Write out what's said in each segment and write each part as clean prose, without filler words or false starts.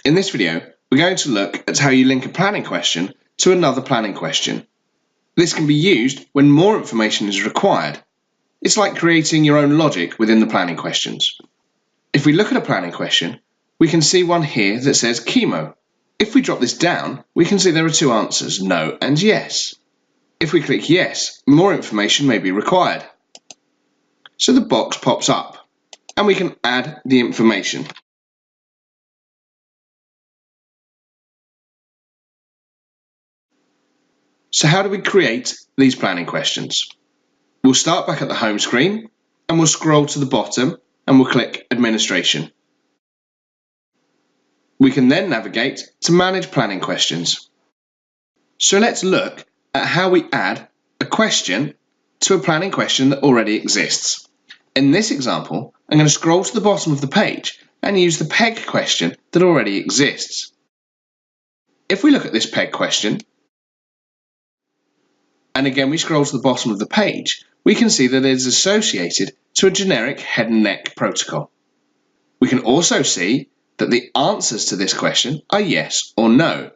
In this video, we're going to look at how you link a planning question to another planning question. This can be used when more information is required. It's like creating your own logic within the planning questions. If we look at a planning question, we can see one here that says chemo. If we drop this down, we can see there are two answers, no and yes. If we click yes, more information may be required. So the box pops up and we can add the information. So how do we create these planning questions? We'll start back at the home screen and we'll scroll to the bottom and we'll click Administration. We can then navigate to Manage Planning Questions. So let's look at how we add a question to a planning question that already exists. In this example, I'm going to scroll to the bottom of the page and use the PEG question that already exists. If we look at this PEG question, and again we scroll to the bottom of the page, we can see that it is associated to a generic head and neck protocol. We can also see that the answers to this question are yes or no.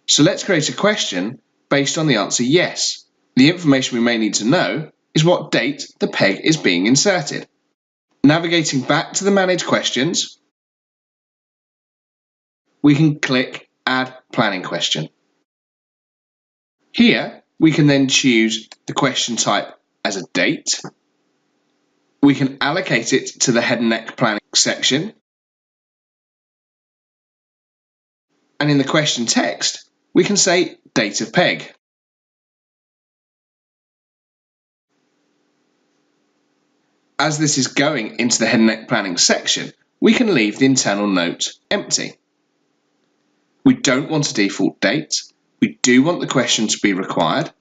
So let's create a question based on the answer yes. The information we may need to know is what date the PEG is being inserted. Navigating back to the Manage Questions, we can click Add Planning Question. Here we can then choose the question type as a date. We can allocate it to the head and neck planning section. And in the question text, we can say date of PEG. As this is going into the head and neck planning section, we can leave the internal note empty. We don't want a default date. We do want the question to be required.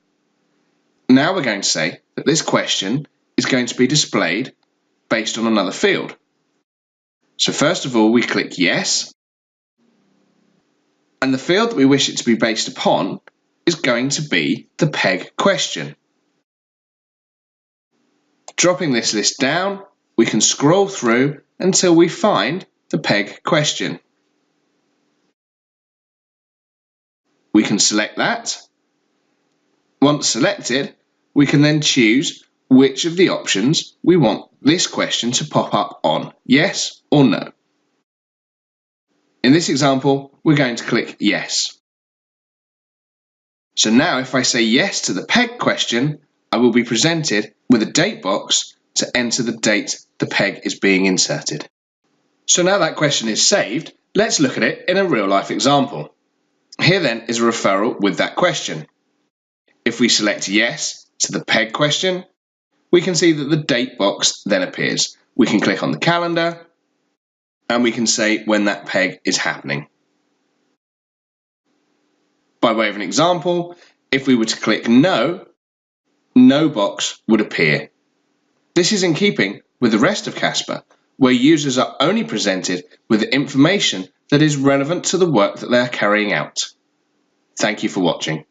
Now we're going to say that this question is going to be displayed based on another field. So first of all, we click yes. And the field that we wish it to be based upon is going to be the PEG question. Dropping this list down, we can scroll through until we find the PEG question. We can select that. Once selected, we can then choose which of the options we want this question to pop up on, yes or no. In this example, we're going to click yes. So now if I say yes to the PEG question, I will be presented with a date box to enter the date the PEG is being inserted. So now that question is saved, let's look at it in a real-life example. Here then is a referral with that question. If we select yes to the PEG question, we can see that the date box then appears. We can click on the calendar and we can say when that PEG is happening. By way of an example, if we were to click no, no box would appear. This is in keeping with the rest of Casper, where users are only presented with information that is relevant to the work that they are carrying out. Thank you for watching.